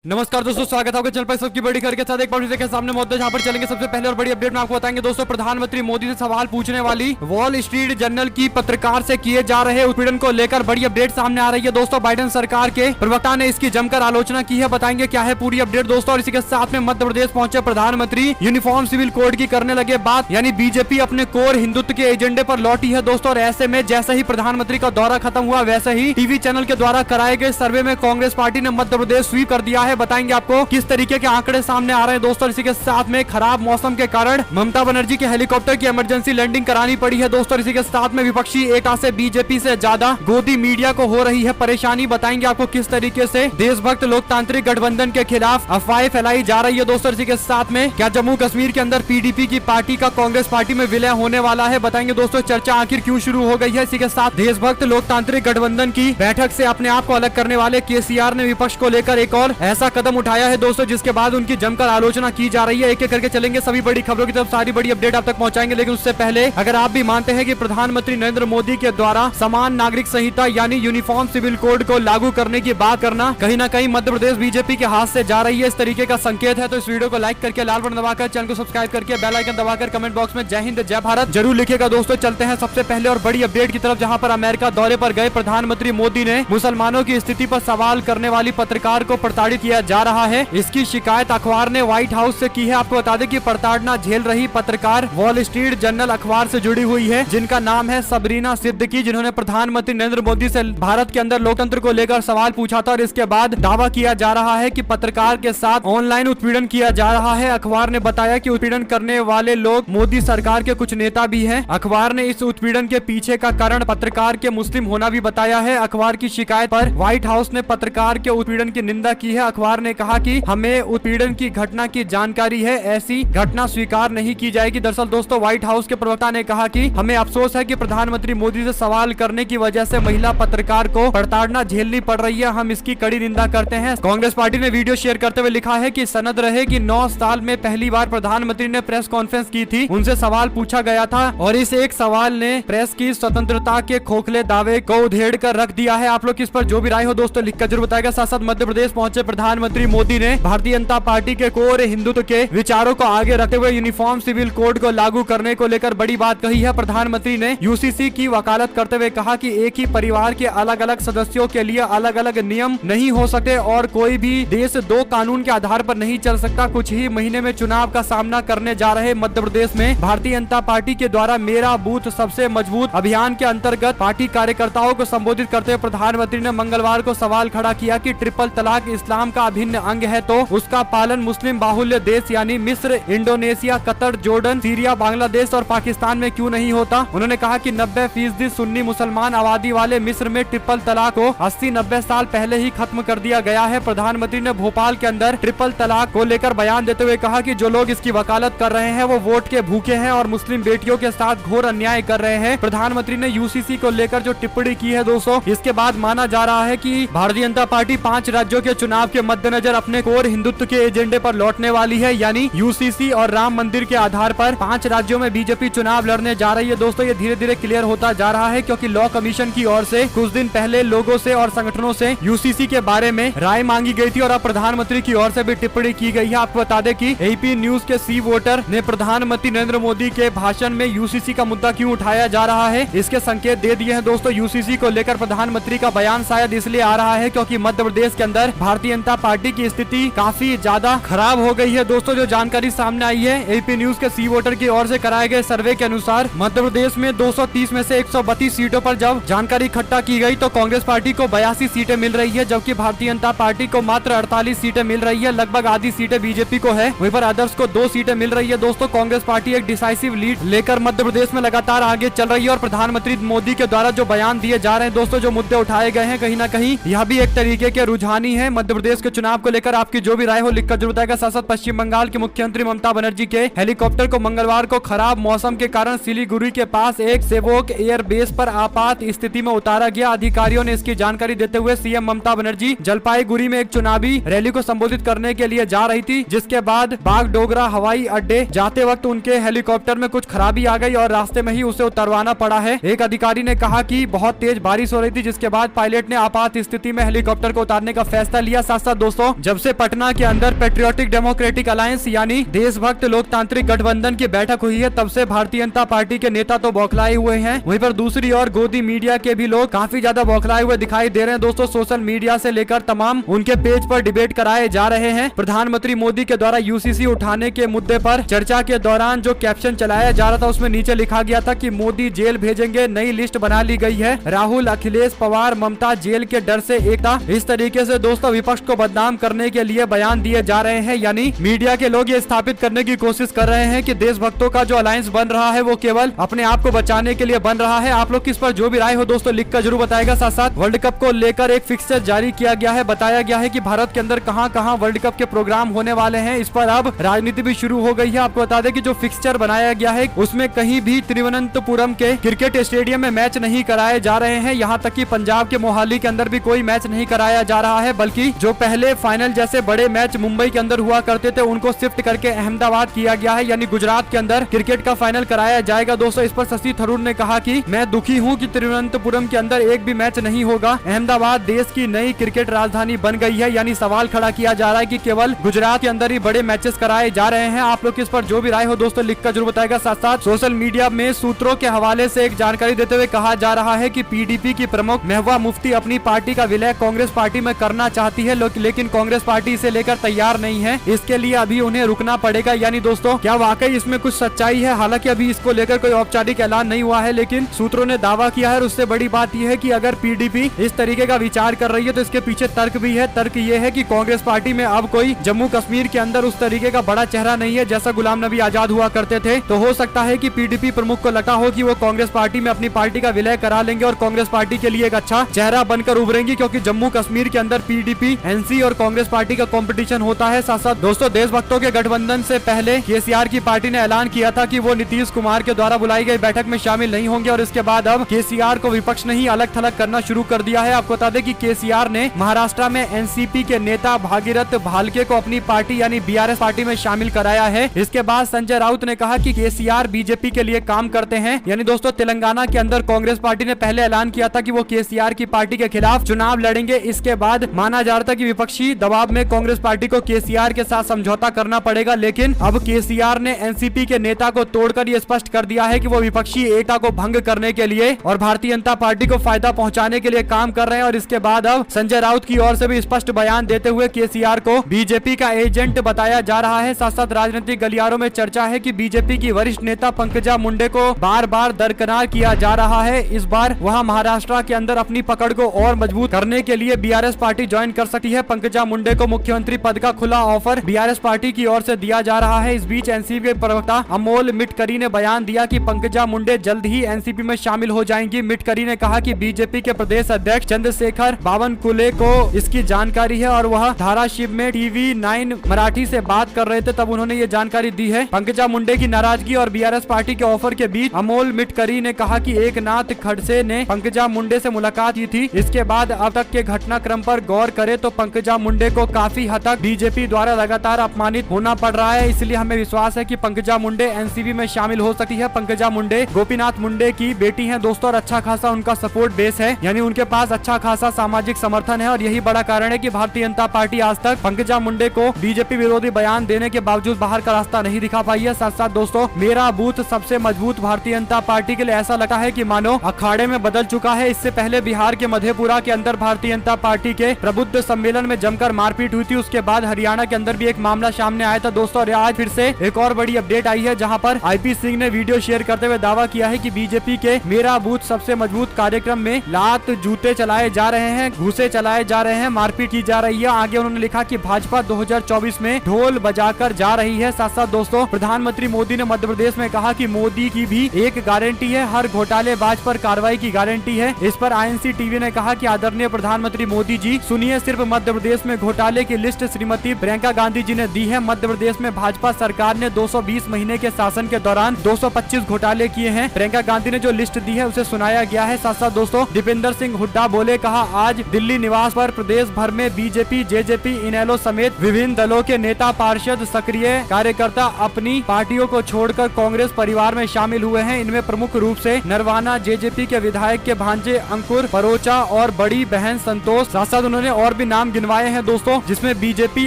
नमस्कार दोस्तों, स्वागत है आपके चैनल पर। सबकी बड़ी खबर के साथ एक बार फिर देखिए सामने मुद्दे जहां पर चलेंगे। सबसे पहले और बड़ी अपडेट में आपको बताएंगे दोस्तों, प्रधानमंत्री मोदी से सवाल पूछने वाली वॉल स्ट्रीट जर्नल की पत्रकार से किए जा रहे उत्पीड़न को लेकर बड़ी अपडेट सामने आ रही है दोस्तों। बाइडेन सरकार के प्रवक्ता ने इसकी जमकर आलोचना की है। बताएंगे क्या है पूरी अपडेट दोस्तों। और इसी के साथ में मध्य प्रदेश पहुंचे प्रधानमंत्री, यूनिफॉर्म सिविल कोड की करने लगे बात, यानी बीजेपी अपने कोर हिंदुत्व के एजेंडे पर लौटी है दोस्तों। और ऐसे में जैसे ही प्रधानमंत्री का दौरा खत्म हुआ, वैसे ही टीवी चैनल के द्वारा कराए गए सर्वे में कांग्रेस पार्टी ने मध्य प्रदेश स्वीप कर दिया है। बताएंगे आपको किस तरीके के आंकड़े सामने आ रहे हैं दोस्तों। इसी के साथ में खराब मौसम के कारण ममता बनर्जी के हेलीकॉप्टर की इमरजेंसी लैंडिंग करानी पड़ी है दोस्तों। इसी के साथ में विपक्षी एकता से बीजेपी से ज्यादा गोदी मीडिया को हो रही है परेशानी। बताएंगे आपको किस तरीके से देशभक्त लोकतांत्रिक गठबंधन के खिलाफ अफवाहें फैलाई जा रही है दोस्तों। इसी के साथ में क्या जम्मू कश्मीर के अंदर पीडीपी की पार्टी का कांग्रेस पार्टी में विलय होने वाला है। बताएंगे दोस्तों चर्चा आखिर क्यों शुरू हो गई है। इसी के साथ देशभक्त लोकतांत्रिक गठबंधन की बैठक से अपने आप को अलग करने वाले केसीआर ने विपक्ष को लेकर एक और ऐसा कदम उठाया है दोस्तों, जिसके बाद उनकी जमकर आलोचना की जा रही है। एक एक करके चलेंगे सभी बड़ी खबरों की तरफ, सारी बड़ी अपडेट आप तक पहुंचाएंगे। लेकिन उससे पहले अगर आप भी मानते हैं कि प्रधानमंत्री नरेंद्र मोदी के द्वारा समान नागरिक संहिता यानी यूनिफॉर्म सिविल कोड को लागू करने की बात करना कहीं ना कहीं मध्य प्रदेश बीजेपी के हाथ से जा रही है, इस तरीके का संकेत है, तो इस वीडियो को लाइक करके लाल बटन दबाकर चैनल को सब्सक्राइब करके बेल आइकन दबाकर कमेंट बॉक्स में जय हिंद जय भारत जरूर लिखेगा दोस्तों। चलते हैं सबसे पहले और बड़ी अपडेट की तरफ, जहां पर अमेरिका दौरे पर गए प्रधानमंत्री मोदी ने मुसलमानों की स्थिति पर सवाल करने वाली पत्रकार को प्रताड़ित किया जा रहा है। इसकी शिकायत अखबार ने व्हाइट हाउस से की है। आपको बता दें कि प्रताड़ना झेल रही पत्रकार वॉल स्ट्रीट जर्नल अखबार से जुड़ी हुई है, जिनका नाम है सबरीना सिद्दीकी, जिन्होंने प्रधानमंत्री नरेंद्र मोदी से भारत के अंदर लोकतंत्र को लेकर सवाल पूछा था। और इसके बाद दावा किया जा रहा है कि पत्रकार के साथ ऑनलाइन उत्पीड़न किया जा रहा है। अखबार ने बताया कि उत्पीड़न करने वाले लोग मोदी सरकार के कुछ नेता भी हैं। अखबार ने इस उत्पीड़न के पीछे का कारण पत्रकार के मुस्लिम होना भी बताया है। अखबार की शिकायत पर व्हाइट हाउस ने पत्रकार के उत्पीड़न की निंदा की है। अखबार ने कहा कि हमें उत्पीड़न की घटना की जानकारी है, ऐसी घटना स्वीकार नहीं की जाएगी। दरअसल दोस्तों व्हाइट हाउस के प्रवक्ता ने कहा कि हमें अफसोस है कि प्रधानमंत्री मोदी से सवाल करने की वजह से महिला पत्रकार को प्रताड़ना झेलनी पड़ रही है। हम इसकी कड़ी निंदा करते हैं। कांग्रेस पार्टी ने वीडियो शेयर करते हुए लिखा है कि सनद रहे कि 9 साल में पहली बार प्रधानमंत्री ने प्रेस कॉन्फ्रेंस की थी, उनसे सवाल पूछा गया था और इस एक सवाल ने प्रेस की स्वतंत्रता के खोखले दावे को उधेड़ कर रख दिया है। आप लोग इस पर जो भी राय हो दोस्तों लिखकर जरूर बताएगा। साथ साथ मध्य प्रदेश पहुंचे प्रधानमंत्री मोदी ने भारतीय जनता पार्टी के कोर हिंदुत्व के विचारों को आगे रखते हुए यूनिफॉर्म सिविल कोड को लागू करने को लेकर बड़ी बात कही है। प्रधानमंत्री ने यूसीसी की वकालत करते हुए कहा कि एक ही परिवार के अलग अलग सदस्यों के लिए अलग अलग नियम नहीं हो सकते और कोई भी देश 2 कानून के आधार पर नहीं चल सकता। कुछ ही महीने में चुनाव का सामना करने जा रहे मध्य प्रदेश में भारतीय जनता पार्टी के द्वारा मेरा बूथ सबसे मजबूत अभियान के अंतर्गत पार्टी कार्यकर्ताओं को संबोधित करते हुए प्रधानमंत्री ने मंगलवार को सवाल खड़ा किया कि ट्रिपल तलाक इस्लाम का अभिन्न अंग है, तो उसका पालन मुस्लिम बाहुल्य देश यानी मिस्र, Indonesia, Qatar, Jordan, Syria, Bangladesh और पाकिस्तान में क्यों नहीं होता। उन्होंने कहा कि 90% सुन्नी मुसलमान आबादी वाले मिस्र में ट्रिपल तलाक को 80-90 साल पहले ही खत्म कर दिया गया है। प्रधानमंत्री ने भोपाल के अंदर ट्रिपल तलाक को लेकर बयान देते हुए कहा कि जो लोग इसकी वकालत कर रहे हैं वो वोट के भूखे हैं और मुस्लिम बेटियों के साथ घोर अन्याय कर रहे हैं। प्रधानमंत्री ने यूसीसी को लेकर जो टिप्पणी की है दोस्तों, इसके बाद माना जा रहा है कि भारतीय जनता पार्टी 5 राज्यों के चुनाव के मद्देनजर अपने कोर हिंदुत्व के एजेंडे पर लौटने वाली है, यानी यूसीसी और राम मंदिर के आधार पर 5 राज्यों में बीजेपी चुनाव लड़ने जा रही है दोस्तों। ये धीरे धीरे क्लियर होता जा रहा है, क्योंकि लॉ कमीशन की ओर से कुछ दिन पहले लोगों से और संगठनों से यूसीसी के बारे में राय मांगी गई थी और अब प्रधानमंत्री की ओर से भी टिप्पणी की गई है। आपको बता दें कि एपी न्यूज के सी वोटर ने प्रधानमंत्री नरेंद्र मोदी के भाषण में यूसीसी का मुद्दा क्यों उठाया जा रहा है, इसके संकेत दे दिए हैं दोस्तों। यूसीसी को लेकर प्रधानमंत्री का बयान शायद इसलिए आ रहा है क्योंकि मध्य प्रदेश के अंदर भारतीय जनता पार्टी की स्थिति काफी ज्यादा खराब हो गई है दोस्तों। जो जानकारी सामने आई है एपी न्यूज के सी वोटर की ओर से कराए गए सर्वे के अनुसार मध्य प्रदेश में 230 में से 132 सीटों पर जब जानकारी इकट्ठा की गई तो कांग्रेस पार्टी को 82 सीटें मिल रही है, जबकि भारतीय जनता पार्टी को मात्र 48 सीटें मिल रही है। लगभग आधी सीटें बीजेपी को है, वहीं पर अदर्स को 2 सीटें मिल रही है दोस्तों। कांग्रेस पार्टी एक डिसाइसिव लीड लेकर मध्य प्रदेश में लगातार आगे चल रही है और प्रधानमंत्री मोदी के द्वारा जो बयान दिए जा रहे हैं दोस्तों, जो मुद्दे उठाए गए हैं, कहीं ना कहीं यह भी एक तरीके के रुझानी है मध्य प्रदेश के चुनाव को लेकर। आपकी जो भी राय हो लिखकर जरूर बताएगा। साथ साथ पश्चिम बंगाल की मुख्यमंत्री ममता बनर्जी के हेलीकॉप्टर को मंगलवार को खराब मौसम के कारण सिलीगुड़ी के पास एक सेवोक एयर बेस पर आपात स्थिति में उतारा गया। अधिकारियों ने इसकी जानकारी देते हुए सीएम ममता बनर्जी जलपाईगुड़ी में एक चुनावी रैली को संबोधित करने के लिए जा रही थी, जिसके बाद बागडोगरा हवाई अड्डे जाते वक्त उनके हेलीकॉप्टर में कुछ खराबी आ गई और रास्ते में ही उसे उतरवाना पड़ा है। एक अधिकारी ने कहा कि बहुत तेज बारिश हो रही थी, जिसके बाद पायलट ने आपात स्थिति में हेलीकॉप्टर को उतारने का फैसला लिया। साथ साथ दोस्तों जब से पटना के अंदर पेट्रियोटिक डेमोक्रेटिक अलायंस यानी देशभक्त लोकतांत्रिक गठबंधन की बैठक हुई है, तब से भारतीय जनता पार्टी के नेता तो बौखलाए हुए हैं। वहीं पर दूसरी ओर गोदी मीडिया के भी लोग काफी ज्यादा बौखलाए हुए दिखाई दे रहे हैं। दोस्तों सोशल मीडिया से लेकर तमाम उनके पेज पर डिबेट कराए जा रहे हैं। प्रधानमंत्री मोदी के द्वारा यूसीसी उठाने के मुद्दे पर चर्चा के दौरान जो कैप्शन चलाया जा रहा था उसमें नीचे लिखा गया था कि मोदी जेल भेजेंगे, नई लिस्ट बना ली गई है, राहुल, अखिलेश, पवार, ममता जेल के डर से एकता। इस तरीके से दोस्तों विपक्ष को बदनाम करने के लिए बयान दिए जा रहे हैं, यानी मीडिया के लोग ये स्थापित करने की कोशिश कर रहे हैं कि देशभक्तों का जो अलायंस बन रहा है वो केवल अपने आप को बचाने के लिए बन रहा है। आप लोग किस पर जो भी राय हो दोस्तों लिख कर जरूर बताएगा। साथ साथ वर्ल्ड कप को लेकर एक फिक्सचर जारी किया गया है, बताया गया है कि भारत के अंदर कहां कहां वर्ल्ड कप के प्रोग्राम होने वाले हैं। इस पर अब राजनीति भी शुरू हो गई है। आपको बता दें कि जो फिक्सचर बनाया गया है उसमें कहीं भी तिरुवनंतपुरम के क्रिकेट स्टेडियम में मैच नहीं कराए जा रहे हैं। यहाँ तक कि पंजाब के मोहाली के अंदर भी कोई मैच नहीं कराया जा रहा है, बल्कि जो पहले फाइनल जैसे बड़े मैच मुंबई के अंदर हुआ करते थे उनको शिफ्ट करके अहमदाबाद किया गया है, यानी गुजरात के अंदर क्रिकेट का फाइनल कराया जाएगा। दोस्तों इस पर शशि थरूर ने कहा कि मैं दुखी हूं कि तिरुवनंतपुरम के अंदर एक भी मैच नहीं होगा। अहमदाबाद देश की नई क्रिकेट राजधानी बन गई है, यानी सवाल खड़ा किया जा रहा है कि केवल गुजरात के अंदर ही बड़े मैचेस कराए जा रहे हैं। आप लोग इस पर जो भी राय हो दोस्तों लिखकर जरूर बताएगा। साथ साथ सोशल मीडिया में सूत्रों के हवाले से एक जानकारी देते हुए कहा जा रहा है कि पीडीपी की प्रमुख महबूबा मुफ्ती अपनी पार्टी का विलय कांग्रेस पार्टी में करना चाहती है, लेकिन कांग्रेस पार्टी इसे लेकर तैयार नहीं है। इसके लिए अभी उन्हें रुकना पड़ेगा। यानी दोस्तों क्या वाकई इसमें कुछ सच्चाई है? हालांकि अभी इसको लेकर कोई औपचारिक ऐलान नहीं हुआ है, लेकिन सूत्रों ने दावा किया है। और उससे बड़ी बात यह है कि अगर पीडीपी इस तरीके का विचार कर रही है तो इसके पीछे तर्क भी है। तर्क ये है कि कांग्रेस पार्टी में अब कोई जम्मू कश्मीर के अंदर उस तरीके का बड़ा चेहरा नहीं है जैसा गुलाम नबी आजाद हुआ करते थे। तो हो सकता है कि पीडीपी प्रमुख को लगा हो कि वो कांग्रेस पार्टी में अपनी पार्टी का विलय करा लेंगे और कांग्रेस पार्टी के लिए एक अच्छा चेहरा बनकर उभरेंगी, क्योंकि जम्मू कश्मीर के अंदर पीडीपी, एनसी और कांग्रेस पार्टी का कंपटीशन होता है। साथ साथ दोस्तों देशभक्तों के गठबंधन से पहले केसीआर की पार्टी ने ऐलान किया था कि वो नीतीश कुमार के द्वारा बुलाई गई बैठक में शामिल नहीं होंगे, और इसके बाद अब केसीआर को विपक्ष ने ही अलग थलग करना शुरू कर दिया है। आपको बता दें कि केसीआर ने महाराष्ट्र में एनसीपी के नेता भागीरथ भालके को अपनी पार्टी यानी बीआरएस पार्टी में शामिल कराया है। इसके बाद संजय राउत ने कहा कि केसीआर बीजेपी के लिए काम करते हैं। यानी दोस्तों तेलंगाना के अंदर कांग्रेस पार्टी ने पहले ऐलान किया था कि वो केसीआर की पार्टी के खिलाफ चुनाव लड़ेंगे। इसके बाद माना जा रहा था कि विपक्षी दबाव में कांग्रेस पार्टी को केसीआर के साथ समझौता करना पड़ेगा, लेकिन अब केसीआर ने एनसीपी के नेता को तोड़कर ये स्पष्ट कर दिया है कि वो विपक्षी एकता को भंग करने के लिए और भारतीय जनता पार्टी को फायदा पहुंचाने के लिए काम कर रहे हैं। और इसके बाद अब संजय राउत की ओर से भी स्पष्ट बयान देते हुए केसीआर को बीजेपी का एजेंट बताया जा रहा है। साथ साथ राजनीतिक गलियारों में चर्चा है कि बीजेपी की वरिष्ठ नेता पंकजा मुंडे को बार बार दरकिनार किया जा रहा है। इस बार वह महाराष्ट्र के अंदर अपनी पकड़ को और मजबूत करने के लिए बीआरएस पार्टी ज्वाइन कर सकती है। पंकजा मुंडे को मुख्यमंत्री पद का खुला ऑफर बीआरएस पार्टी की ओर से दिया जा रहा है। इस बीच एनसीपी के प्रवक्ता अमोल मिटकरी ने बयान दिया कि पंकजा मुंडे जल्द ही एनसीपी में शामिल हो जाएंगी। मिटकरी ने कहा कि बीजेपी के प्रदेश अध्यक्ष चंद्रशेखर बावनकुले को इसकी जानकारी है और वह धाराशिव में TV9 मराठी से बात कर रहे थे, तब उन्होंने ये जानकारी दी है। पंकजा मुंडे की नाराजगी और बीआरएस पार्टी के ऑफर के बीच अमोल मिटकरी ने कहा कि एकनाथ खड़से ने पंकजा मुंडे से मुलाकात की थी। इसके बाद अब तक के घटनाक्रम पर गौर करे तो पंकजा मुंडे को काफी हद तक बीजेपी द्वारा लगातार अपमानित होना पड़ रहा है। इसलिए हमें विश्वास है कि पंकजा मुंडे एनसीपी में शामिल हो सकती है। पंकजा मुंडे गोपीनाथ मुंडे की बेटी है दोस्तों, और अच्छा खासा उनका सपोर्ट बेस है, यानी उनके पास अच्छा खासा सामाजिक समर्थन है। और यही बड़ा कारण है कि भारतीय जनता पार्टी आज तक पंकजा मुंडे को बीजेपी विरोधी बयान देने के बावजूद बाहर का रास्ता नहीं दिखा पाई है। साथ साथ दोस्तों मेरा बूथ सबसे मजबूत भारतीय जनता पार्टी के लिए ऐसा लगता है कि मानो अखाड़े में बदल चुका है। इससे पहले बिहार के मधेपुरा के अंदर भारतीय जनता पार्टी के प्रबुद्ध सम्मेलन में जमकर मारपीट हुई थी। उसके बाद हरियाणा के अंदर भी एक मामला सामने आया था दोस्तों, और आज फिर से एक और बड़ी अपडेट आई है जहां पर आईपी सिंह ने वीडियो शेयर करते हुए दावा किया है कि बीजेपी के मेरा बूथ सबसे मजबूत कार्यक्रम में लात जूते चलाए जा रहे हैं, घूसे चलाए जा रहे हैं, मारपीट की जा रही है। आगे उन्होंने लिखा कि भाजपा 2024 में ढोल बजाकर जा रही है। साथ साथ दोस्तों प्रधानमंत्री मोदी ने मध्य प्रदेश में कहा कि मोदी की भी एक गारंटी है, हर घोटालेबाज पर कार्रवाई की गारंटी है। इस पर आईएनसी टीवी ने कहा कि आदरणीय प्रधानमंत्री मोदी जी सुनिए, सिर्फ मध्य प्रदेश में घोटाले की लिस्ट श्रीमती प्रियंका गांधी जी ने दी है। मध्य प्रदेश में भाजपा सरकार ने 220 महीने के शासन के दौरान 225 घोटाले किए हैं। प्रियंका गांधी ने जो लिस्ट दी है उसे सुनाया गया है। साथ साथ दोस्तों दीपेंद्र सिंह हुड्डा बोले, कहा आज दिल्ली निवास पर प्रदेश भर में बीजेपी, जेजेपी, इनेलो समेत विभिन्न दलों के नेता, पार्षद, सक्रिय कार्यकर्ता अपनी पार्टियों को छोड़कर कांग्रेस परिवार में शामिल हुए हैं। इनमें प्रमुख रूप से नरवाना जेजेपी के विधायक के भांजे अंकुर परोचा और बड़ी बहन संतोष। साथ साथ उन्होंने और भी नाम गिनवाए हैं दोस्तों, जिसमें बीजेपी,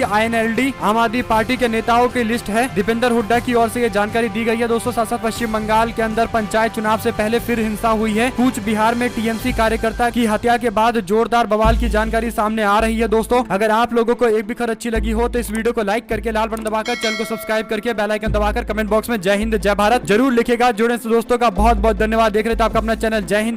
INLD, आम आदमी पार्टी के नेताओं की लिस्ट है। दीपेंद्र हुड्डा की ओर से ये जानकारी दी गई है दोस्तों। साथ साथ पश्चिम बंगाल के अंदर पंचायत चुनाव से पहले फिर हिंसा हुई है। कूच बिहार में TMC कार्यकर्ता की हत्या के बाद जोरदार बवाल की जानकारी सामने आ रही है दोस्तों। अगर आप लोगों को एक भी खबर अच्छी लगी हो तो इस वीडियो को लाइक करके, लाल बटन दबाकर, चैनल को सब्सक्राइब करके, बेल आइकन दबाकर कमेंट बॉक्स में जय हिंद जय भारत जरूर लिखेगा। जुड़े दोस्तों का बहुत बहुत धन्यवाद। देख रहे थे आपका अपना चैनल जय हिंद।